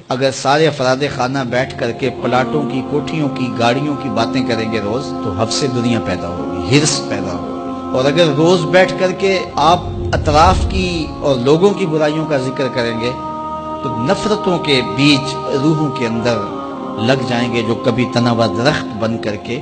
اگر سارے افراد خانہ بیٹھ کر کے پلاٹوں کی، کوٹھیوں کی، گاڑیوں کی باتیں کریں گے روز، تو حفظ دنیا پیدا ہوگی، ہرس پیدا ہوگی۔ اور اگر روز بیٹھ کر کے آپ اطراف کی اور لوگوں کی برائیوں کا ذکر کریں گے تو نفرتوں کے بیج روحوں کے اندر لگ جائیں گے، جو کبھی تناور درخت بن کر کے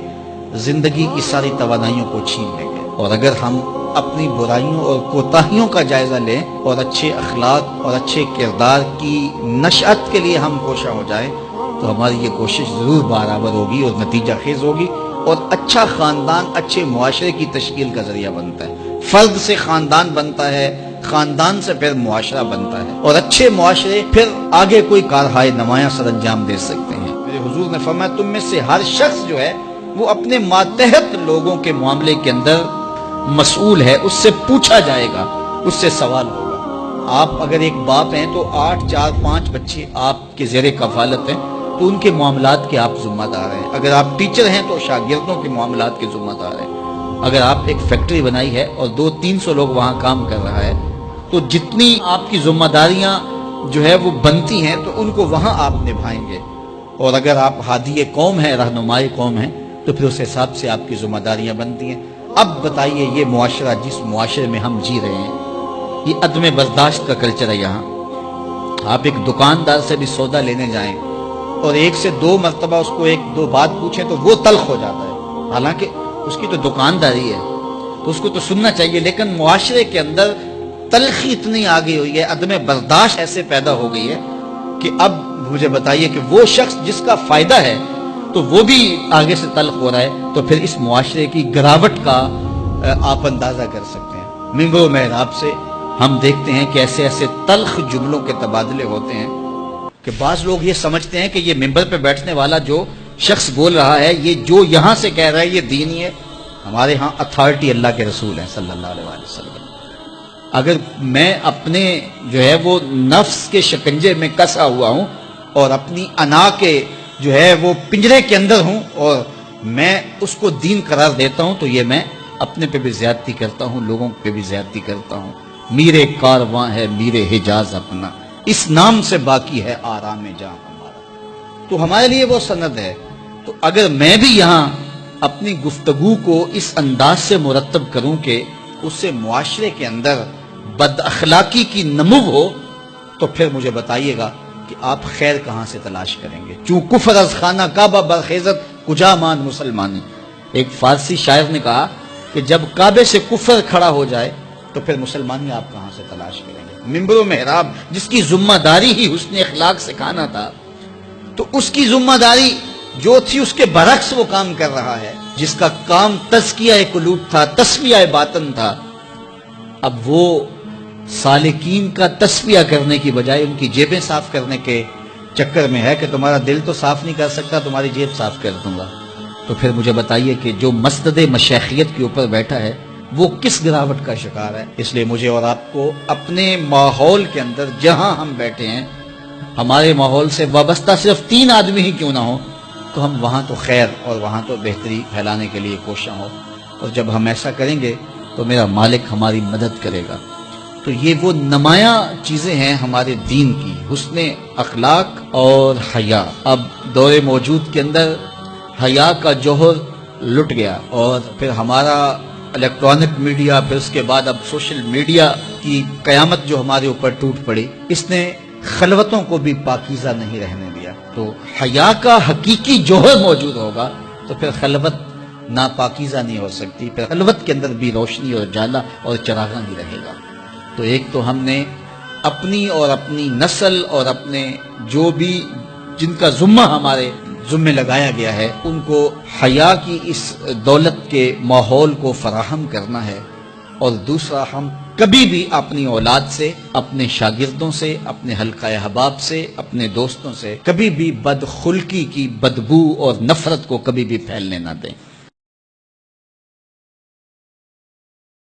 زندگی کی ساری توانائیوں کو چھین لیں گے۔ اور اگر ہم اپنی برائیوں اور کوتاہیوں کا جائزہ لیں اور اچھے اخلاق اور اچھے کردار کی نشأت کے لیے ہم کوشاں ہو جائیں تو ہماری یہ کوشش ضرور برابر ہوگی اور نتیجہ خیز ہوگی، اور اچھا خاندان اچھے معاشرے کی تشکیل کا ذریعہ بنتا ہے۔ فرد سے خاندان بنتا ہے، خاندان سے پھر معاشرہ بنتا ہے، اور اچھے معاشرے پھر آگے کوئی کارہائے نمایاں سر انجام دے سکتے ہیں۔ میرے حضور نے فرمایا تم میں سے ہر شخص جو ہے وہ اپنے ماتحت لوگوں کے معاملے کے اندر مسئول ہے، اس سے پوچھا جائے گا، اس سے سوال ہوگا۔ آپ اگر ایک باپ ہیں تو 8، 4، 5 بچے آپ کے زیر کفالت ہیں تو ان کے معاملات کے آپ ذمہ دار ہیں۔ اگر آپ ٹیچر ہیں تو شاگردوں کے معاملات کے ذمہ دار ہیں۔ اگر آپ ایک فیکٹری بنائی ہے اور 200-300 لوگ وہاں کام کر رہا ہے تو جتنی آپ کی ذمہ داریاں جو ہے وہ بنتی ہیں تو ان کو وہاں آپ نبھائیں گے۔ اور اگر آپ ہادی قوم ہیں، رہنمائی قوم ہیں، تو پھر اس حساب سے آپ کی ذمہ داریاں بنتی ہیں۔ اب بتائیے یہ معاشرہ جس معاشرے میں ہم جی رہے ہیں، یہ عدم برداشت کا کلچر ہے۔ یہاں آپ ایک دکاندار سے بھی سودا لینے جائیں اور 1 سے 2 مرتبہ اس کو 1-2 بات پوچھیں تو وہ تلخ ہو جاتا ہے، حالانکہ اس کی تو دکانداری ہے تو اس کو تو سننا چاہیے، لیکن معاشرے کے اندر تلخی اتنی آگئی ہوئی ہے، عدم برداشت ایسے پیدا ہو گئی ہے کہ اب مجھے بتائیے کہ وہ شخص جس کا فائدہ ہے تو وہ بھی آگے سے تلخ ہو رہا ہے، تو پھر اس معاشرے کی گراوٹ کا آپ اندازہ کر سکتے ہیں۔ منبر و محراب سے ہم دیکھتے ہیں کہ ایسے ایسے تلخ جملوں کے تبادلے ہوتے ہیں کہ بعض لوگ یہ سمجھتے ہیں کہ یہ منبر پہ بیٹھنے والا جو شخص بول رہا ہے، یہ جو یہاں سے کہہ رہا ہے یہ دینی ہے۔ ہمارے ہاں اتھارٹی اللہ کے رسول ہیں صلی اللہ علیہ وسلم۔ اگر میں اپنے جو ہے وہ نفس کے شکنجے میں کسا ہوا ہوں اور اپنی انا کے جو ہے وہ پنجرے کے اندر ہوں اور میں اس کو دین قرار دیتا ہوں تو یہ میں اپنے پہ بھی زیادتی کرتا ہوں، لوگوں پہ بھی زیادتی کرتا ہوں۔ میرے کارواں ہے میرے حجاز اپنا، اس نام سے باقی ہے آرام جاں ہمارا۔ تو ہمارے لیے وہ سند ہے۔ تو اگر میں بھی یہاں اپنی گفتگو کو اس انداز سے مرتب کروں کہ اس سے معاشرے کے اندر بد اخلاقی کی نمو ہو، تو پھر مجھے بتائیے گا کہ آپ خیر کہاں سے تلاش کریں گے؟ چوں کفر از خانہ کعبہ برخیزت کجا مان مسلمانی۔ ایک فارسی شاعر نے کہا کہ جب کعبے سے کفر کھڑا ہو جائے تو پھر مسلمانی آپ کہاں سے تلاش کریں گے؟ منبر و محراب جس کی ذمہ داری ہی حسن اخلاق سکھانا تھا، تو اس کی ذمہ داری جو تھی اس کے برعکس وہ کام کر رہا ہے۔ جس کا کام تزکیہ قلوب تھا، تصفیہ باطن تھا، اب وہ سالکین کا تصفیہ کرنے کی بجائے ان کی جیبیں صاف کرنے کے چکر میں ہے کہ تمہارا دل تو صاف نہیں کر سکتا، تمہاری جیب صاف کر دوں گا۔ تو پھر مجھے بتائیے کہ جو مسند مشیخیت کے اوپر بیٹھا ہے وہ کس گراوٹ کا شکار ہے؟ اس لیے مجھے اور آپ کو اپنے ماحول کے اندر جہاں ہم بیٹھے ہیں، ہمارے ماحول سے وابستہ صرف 3 آدمی ہی کیوں نہ ہو، تو ہم وہاں تو خیر اور وہاں تو بہتری پھیلانے کے لیے کوشاں ہو، اور جب ہم ایسا کریں گے تو میرا مالک ہماری مدد کرے گا۔ تو یہ وہ نمایاں چیزیں ہیں ہمارے دین کی، حسن اخلاق اور حیا۔ اب دور موجود کے اندر حیا کا جوہر لٹ گیا، اور پھر ہمارا الیکٹرانک میڈیا، پھر اس کے بعد اب سوشل میڈیا کی قیامت جو ہمارے اوپر ٹوٹ پڑی، اس نے خلوتوں کو بھی پاکیزہ نہیں رہنے دیا۔ تو حیا کا حقیقی جوہر موجود ہوگا تو پھر خلوت ناپاکیزہ نہیں ہو سکتی، پھر خلوت کے اندر بھی روشنی اور جالا اور چراغاں ہی رہے گا۔ تو ایک تو ہم نے اپنی اور اپنی نسل اور اپنے جو بھی جن کا ذمہ ہمارے ذمہ لگایا گیا ہے ان کو حیا کی اس دولت کے ماحول کو فراہم کرنا ہے، اور دوسرا ہم کبھی بھی اپنی اولاد سے، اپنے شاگردوں سے، اپنے حلقہ احباب سے، اپنے دوستوں سے کبھی بھی بدخلقی کی بدبو اور نفرت کو کبھی بھی پھیلنے نہ دیں۔